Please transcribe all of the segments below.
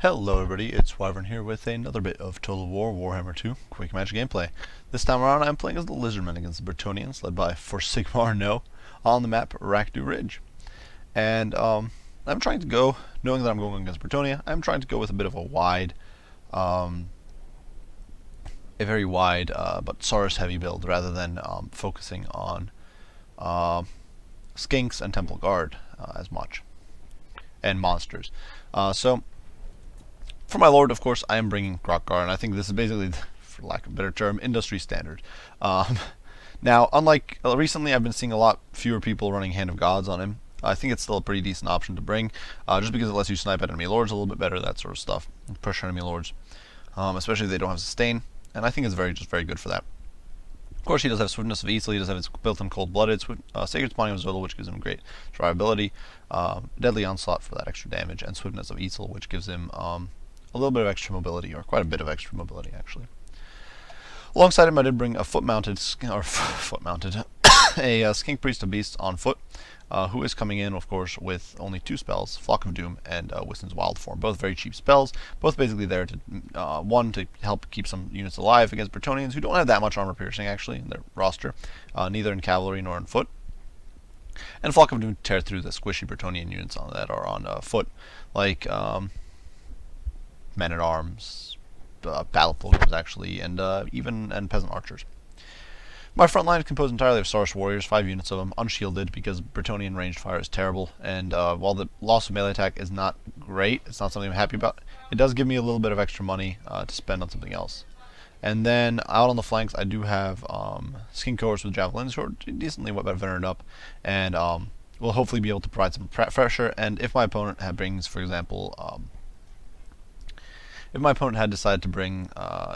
Hello everybody, it's Wyvern here with another bit of Total War Warhammer 2 quick match gameplay. This time around I'm playing as the Lizardmen against the Brettonians, led by For Sigmar No, on the map Rakdu Ridge. And I'm trying to go, knowing that I'm going against Brettonian, I'm trying to go with a bit of a very wide but Saurus heavy build rather than focusing on skinks and Temple Guard as much, and monsters. So for my lord, of course, I am bringing Grokgar, and I think this is basically, for lack of a better term, industry standard. Now, unlike recently, I've been seeing a lot fewer people running Hand of Gods on him. I think it's still a pretty decent option to bring, just because it lets you snipe at enemy lords a little bit better, that sort of stuff, and push enemy lords, especially if they don't have sustain, and I think it's very good for that. Of course, he does have Swiftness of Easel, he does have his built-in Cold-Blooded, Sacred Spawning of Zola, which gives him great survivability, Deadly Onslaught for that extra damage, and Swiftness of Easel, which gives him a little bit of extra mobility, or quite a bit of extra mobility, actually. Alongside him, I did bring a a Skink Priest of Beasts on foot, who is coming in, of course, with only 2 spells, Flock of Doom and Wiston's Wild Form. Both very cheap spells, both basically there to, one, to help keep some units alive against Brettonians, who don't have that much armor piercing, actually, in their roster, neither in cavalry nor in foot. And Flock of Doom to tear through the squishy Brettonian units that are on foot, like Men-at-Arms, Battle Pilgrims, actually, and Peasant Archers. My front line is composed entirely of Saurus Warriors, 5 units of them, unshielded, because Brettonian ranged fire is terrible, and while the loss of melee attack is not great, it's not something I'm happy about, it does give me a little bit of extra money to spend on something else. And then, out on the flanks, I do have Skin Cohorts with Javelins, who are decently veteraned up, and will hopefully be able to provide some pressure, and if my opponent brings, for example, if my opponent had decided to bring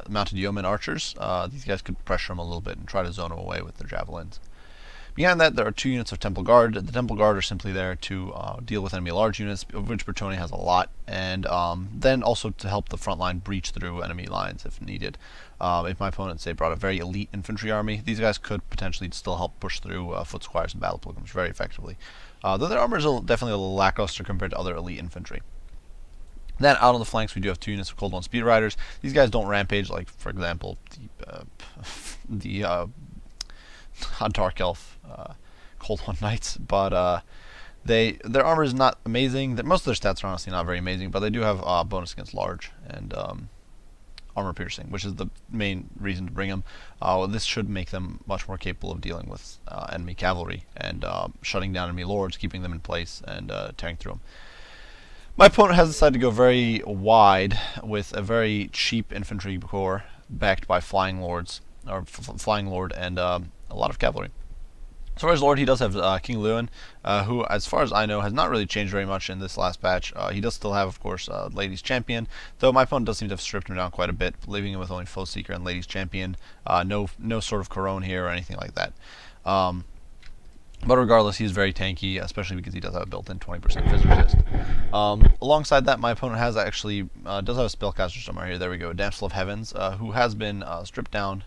mounted yeoman archers, these guys could pressure him a little bit and try to zone him away with their javelins. Behind that, there are 2 units of Temple Guard. The Temple Guard are simply there to deal with enemy large units, of which Brettonian has a lot, and then also to help the front line breach through enemy lines if needed. If my opponent, say, brought a very elite infantry army, these guys could potentially still help push through foot squires and battle pilgrims very effectively. Though their armor is definitely a little lackluster compared to other elite infantry. Then out on the flanks, we do have 2 units of Cold One Speed Riders. These guys don't rampage like, for example, the Dark Elf Cold One Knights, but their armor is not amazing. Most of their stats are honestly not very amazing, but they do have bonus against large and armor piercing, which is the main reason to bring them. This should make them much more capable of dealing with enemy cavalry and shutting down enemy lords, keeping them in place, and tearing through them. My opponent has decided to go very wide with a very cheap infantry corps backed by Flying Lords, or Flying Lord, and a lot of cavalry. As far as Lord, he does have King Lewin, who, as far as I know, has not really changed very much in this last patch. He does still have, of course, Ladies Champion, though my opponent does seem to have stripped him down quite a bit, leaving him with only Foe Seeker and Ladies Champion. No sort of Corone here or anything like that. But regardless, he's very tanky, especially because he does have a built-in 20% Fizz Resist. Alongside that, my opponent has actually does have a Spellcaster somewhere here. There we go, Damsel of Heavens, who has been stripped down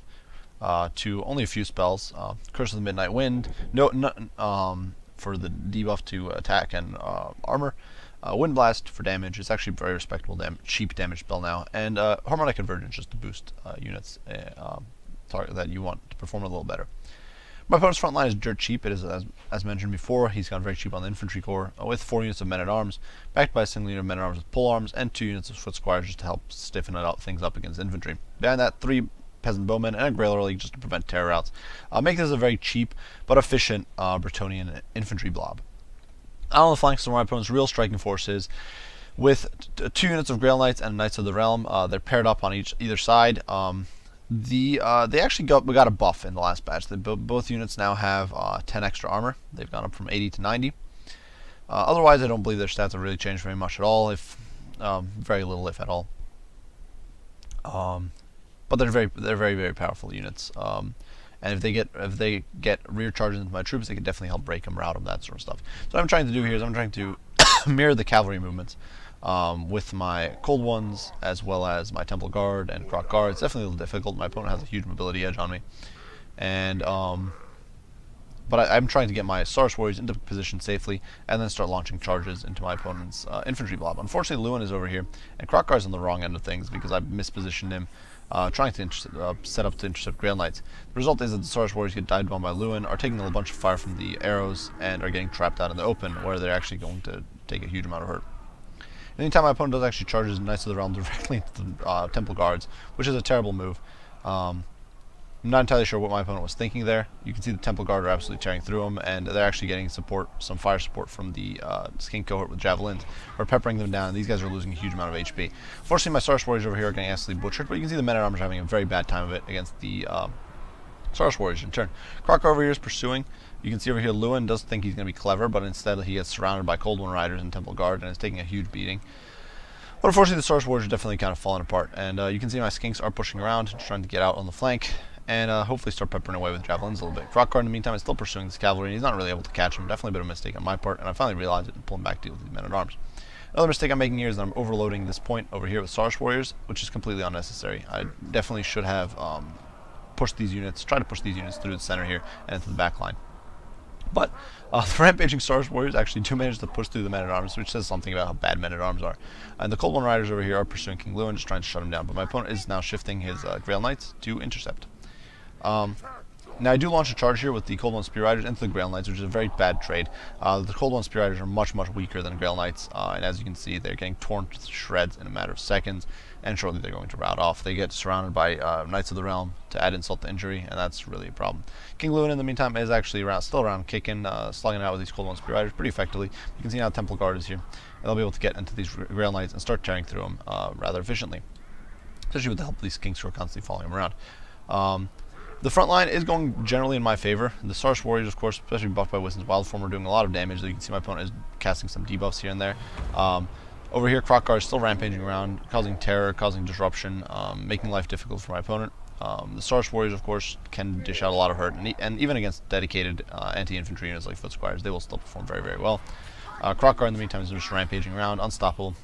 to only a few spells. Curse of the Midnight Wind, for the debuff to attack and armor. Wind Blast for damage. It's actually a very respectable cheap damage spell now. And Harmonic Convergence just to boost units that you want to perform a little better. My opponent's front line is dirt cheap. It is, as mentioned before, he's gone very cheap on the infantry corps, with 4 units of Men-at-Arms, backed by a single unit of Men-at-Arms with polearms, and 2 units of Foot Squires just to help stiffen things up against infantry. Behind that, 3 Peasant Bowmen and a Grailer League just to prevent terror routes. Make this a very cheap but efficient Brettonian infantry blob. Out on the flanks are my opponent's real striking forces, with 2 units of Grail Knights and Knights of the Realm. They're paired up on either side. They actually got a buff in the last batch. Both units now have 10 extra armor. They've gone up from 80 to 90. Otherwise, I don't believe their stats have really changed very much at all, very little, if at all. But they're very powerful units. And if they get rear charges into my troops, they can definitely help break them, rout them, that sort of stuff. So what I'm trying to do here is I'm trying to mirror the cavalry movements with my Cold Ones, as well as my Temple Guard and Croc Guard. It's definitely a little difficult. My opponent has a huge mobility edge on me. And but I'm trying to get my Saurus Warriors into position safely and then start launching charges into my opponent's infantry blob. Unfortunately, Lewin is over here, and Krokgar's on the wrong end of things because I mispositioned him, trying to set up to intercept Grail Knights. The result is that the Saurus Warriors get dive bombed by Lewin, are taking a bunch of fire from the arrows, and are getting trapped out in the open, where they're actually going to take a huge amount of hurt. Anytime my opponent does actually charges Knights of the Realm directly into the Temple Guards, which is a terrible move. I'm not entirely sure what my opponent was thinking there. You can see the Temple Guard are absolutely tearing through them, and they're actually getting support, some fire support from the Skink cohort with javelins. We're peppering them down. These guys are losing a huge amount of HP. Fortunately, my Saurus Warriors over here are getting absolutely butchered, but you can see the men-at-arms are having a very bad time of it against the Saurus Warriors in turn. Krokgar over here is pursuing. You can see over here Lewin does think he's going to be clever, but instead he gets surrounded by Cold One Riders and Temple Guard and is taking a huge beating. But unfortunately, the Saurus Warriors are definitely kind of falling apart, and you can see my Skinks are pushing around, trying to get out on the flank, and hopefully start peppering away with javelins a little bit. Krokgar, in the meantime, is still pursuing this cavalry, and he's not really able to catch him. Definitely a bit of a mistake on my part, and I finally realized it and pulled him back to deal with these men-at-arms. Another mistake I'm making here is that I'm overloading this point over here with Saurus Warriors, which is completely unnecessary. I definitely should have try to push these units through the center here and into the back line. But the rampaging Saurus Warriors actually do manage to push through the men-at-arms, which says something about how bad men-at-arms are. And the Cold One Riders over here are pursuing King Lewin, just trying to shut him down. But my opponent is now shifting his Grail Knights to intercept. Now I do launch a charge here with the Cold One Spear Riders into the Grail Knights, which is a very bad trade. The Cold One Spear Riders are much weaker than Grail Knights, and as you can see, they're getting torn to shreds in a matter of seconds, and shortly they're going to rout off. They get surrounded by Knights of the Realm to add insult to injury, and that's really a problem. King Lewin, in the meantime, is actually still around kicking, slugging it out with these Cold One Spear Riders pretty effectively. You can see now Temple Guard is here, and they'll be able to get into these Grail Knights and start tearing through them rather efficiently, especially with the help of these Kings who are constantly following them around. The front line is going generally in my favor. The Saurus Warriors, of course, especially buffed by Wisdom's Wild Form, are doing a lot of damage. You can see my opponent is casting some debuffs here and there. Over here, Krokgar is still rampaging around, causing terror, causing disruption, making life difficult for my opponent. The Saurus Warriors, of course, can dish out a lot of hurt, and even against dedicated anti-infantry units like Foot Squires, they will still perform very well. Krokgar, in the meantime, is just rampaging around, unstoppable.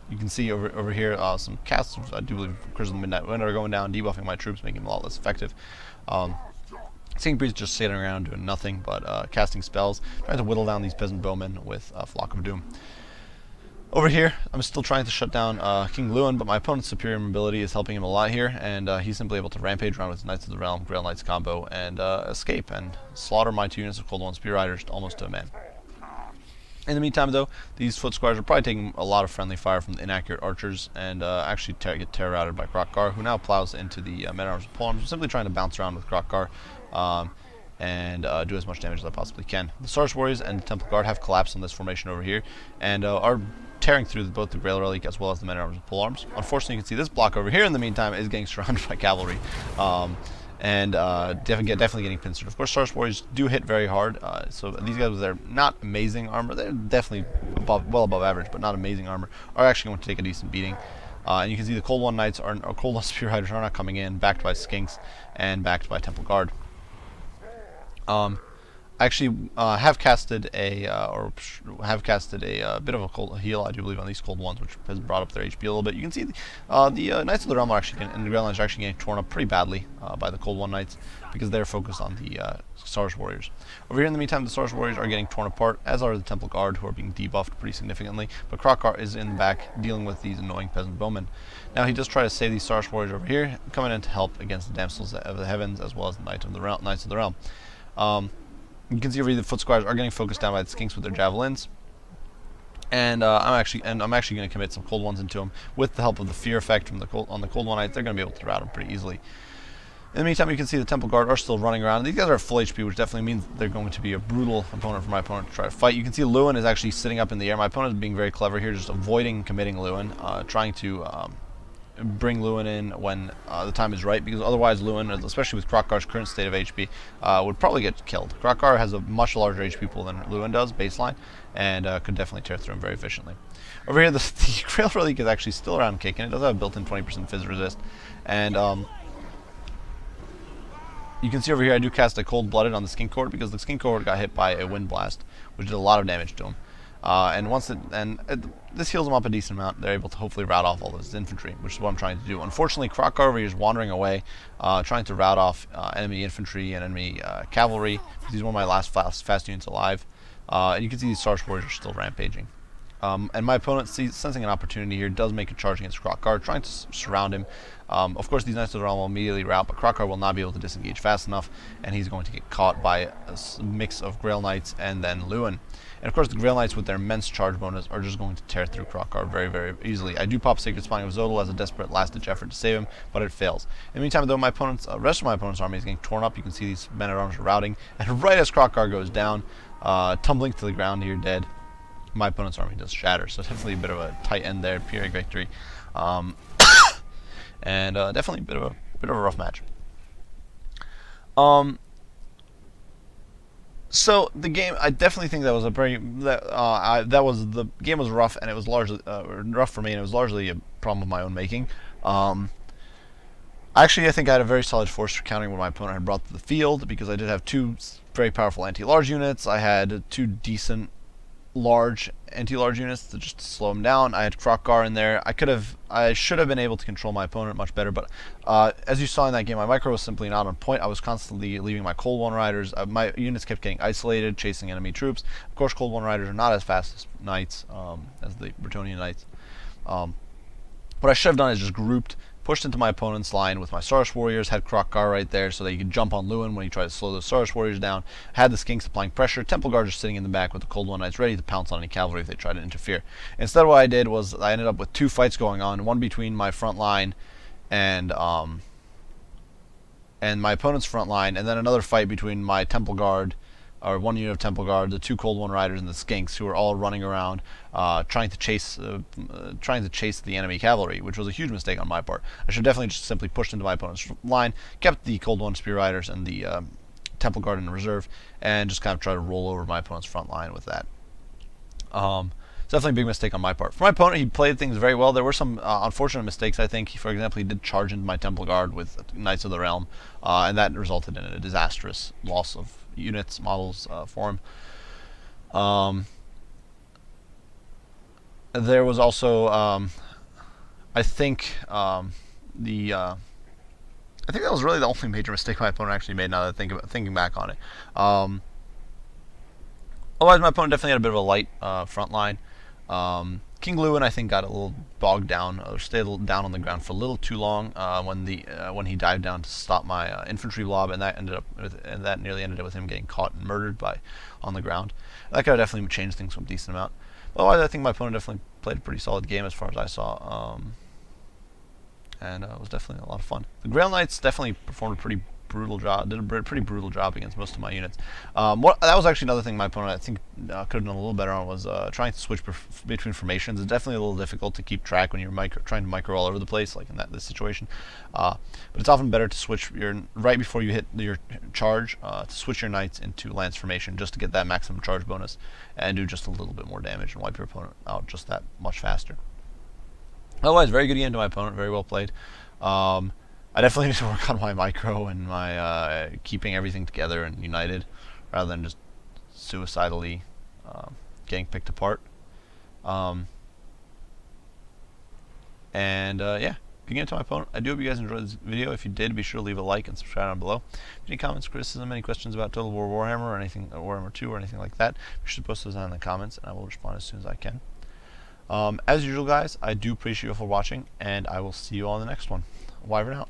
You can see over here some casts of, I do believe, Curse of the Midnight Wind are going down, debuffing my troops, making them a lot less effective. Seeing Breeze just sitting around doing nothing but casting spells, trying to whittle down these peasant bowmen with Flock of Doom. Over here, I'm still trying to shut down King Lewin, but my opponent's superior mobility is helping him a lot here, and he's simply able to rampage around with his Knights of the Realm, Grail Knights combo, and escape and slaughter my 2 units of Cold One Spear Riders almost to a man. In the meantime, though, these Foot Squires are probably taking a lot of friendly fire from the inaccurate archers, and actually get terror-routed by Krokgar, who now plows into the men-at-arms and polearms, simply trying to bounce around with Krokgar and do as much damage as I possibly can. The Saurus Warriors and the Temple Guard have collapsed on this formation over here, and are tearing through both the Grail Relic as well as the men-at-arms and polearms. Unfortunately, you can see this block over here in the meantime is getting surrounded by cavalry. And definitely getting pincered. Of course, Saurus Warriors do hit very hard, so these guys with their not amazing armor, they're definitely well above average, but not amazing armor, are actually going to take a decent beating. And you can see the Cold One Knights or Cold One Spear Riders are not coming in, backed by Skinks and backed by Temple Guard. I actually have casted a bit of a cold heal, I do believe, on these Cold Ones, which has brought up their HP a little bit. You can see the Knights of the Realm are actually and the Grail Knights are actually getting torn up pretty badly by the Cold One Knights because they're focused on the Saurus Warriors. Over here, in the meantime, the Saurus Warriors are getting torn apart, as are the Temple Guard, who are being debuffed pretty significantly. But Krokgar is in the back dealing with these annoying peasant bowmen. Now he does try to save these Saurus Warriors over here, coming in to help against the Damsels of the Heavens as well as the Knights of the Realm. You can see over here the Foot Squires are getting focused down by the Skinks with their javelins, and I'm actually going to commit some Cold Ones into them with the help of the Fear effect from the Cold One Knights. They're going to be able to rout them pretty easily. In the meantime, you can see the Temple Guard are still running around. These guys are at full HP, which definitely means they're going to be a brutal opponent for my opponent to try to fight. You can see Lewin is actually sitting up in the air. My opponent is being very clever here, just avoiding committing Lewin, trying to bring Lewin in when the time is right, because otherwise Lewin, especially with Krokgar's current state of HP, would probably get killed. Krokgar has a much larger HP pool than Lewin does, baseline, and could definitely tear through him very efficiently. Over here, the Grail Relic is actually still around kicking. It does have a built-in 20% Fizz resist, and you can see over here I do cast a Cold Blooded on the Skink Cohort because the Skink Cohort got hit by a Wind Blast, which did a lot of damage to him. This heals them up a decent amount. They're able to hopefully rout off all this infantry, which is what I'm trying to do. Unfortunately, Croc is wandering away, trying to rout off enemy infantry and enemy cavalry. He's one of my last fast units alive. And you can see these Sarge warriors are still rampaging. And my opponent, sensing an opportunity here, does make a charge against Croc, trying to surround him. Of course, these Knights of the Realm will immediately rout, but Croc will not be able to disengage fast enough, and he's going to get caught by a mix of Grail Knights and then Lewin. And of course, the Grail Knights with their immense charge bonus are just going to tear through Croc very, very easily. I do pop Sacred Spine of Zodal as a desperate last-ditch effort to save him, but it fails. In the meantime, though, my opponent's rest of my opponent's army is getting torn up. You can see these men-at-arms are routing, and right as Croc goes down, tumbling to the ground here dead, my opponent's army does shatter. So definitely a bit of a tight end there, Pyrrhic victory, and definitely a bit of a rough match. So the game, I definitely think that was a the game was rough, and it was largely rough for me, and it was largely a problem of my own making. Actually, I think I had a very solid force for countering what my opponent had brought to the field, because I did have two very powerful anti-large units. I had two decent large anti-large units to just slow him down. I had Croc in there. I should have been able to control my opponent much better, but as you saw in that game, my micro was simply not on point. I was constantly leaving my Cold One Riders. My units kept getting isolated, chasing enemy troops. Of course, Cold One Riders are not as fast as Knights, as the Brettonian Knights. What I should have done is just pushed into my opponent's line with my Saurus Warriors, had Croc right there so that he could jump on Lewin when he tried to slow those Saurus Warriors down, had the Skinks applying pressure, Temple Guard just sitting in the back with the Cold One Knights ready to pounce on any cavalry if they tried to interfere. Instead, what I did was I ended up with two fights going on, one between my front line and my opponent's front line, and then another fight between my Temple Guard, or one unit of Temple Guard, the two Cold One Riders, and the Skinks, who were all running around trying to chase the enemy cavalry, which was a huge mistake on my part. I should definitely just simply pushed into my opponent's line, kept the Cold One Spear Riders and the Temple Guard in reserve, and just kind of try to roll over my opponent's front line with that. It's definitely a big mistake on my part. For my opponent, he played things very well. There were some unfortunate mistakes, I think. For example, he did charge into my Temple Guard with Knights of the Realm, and that resulted in a disastrous loss of units, models for him. There was also, I think that was really the only major mistake my opponent actually made. Now that thinking back on it, otherwise my opponent definitely had a bit of a light front line. King Lewin, I think, got a little bogged down, or stayed a little down on the ground for a little too long when he dived down to stop my infantry blob, and that nearly ended up with him getting caught and murdered on the ground. That could have definitely changed things a decent amount. Otherwise, I think my opponent definitely played a pretty solid game as far as I saw, and it was definitely a lot of fun. The Grail Knights definitely performed a pretty brutal job. Did a pretty brutal job against most of my units. That was actually another thing my opponent, I think, could have done a little better on, was trying to switch between formations. It's definitely a little difficult to keep track when you're trying to micro all over the place, like in this situation. But it's often better to switch right before you hit your charge, to switch your knights into lance formation, just to get that maximum charge bonus and do just a little bit more damage and wipe your opponent out just that much faster. Otherwise, very good game to my opponent. Very well played. I definitely need to work on my micro and my keeping everything together and united, rather than just suicidally getting picked apart. Yeah, good game to my opponent. I do hope you guys enjoyed this video. If you did, be sure to leave a like and subscribe down below. Any comments, criticism, any questions about Total War Warhammer or anything, or Warhammer 2 or anything like that, be sure to post those down in the comments, and I will respond as soon as I can. As usual, guys, I do appreciate you for watching, and I will see you all in the next one. Wyvern out.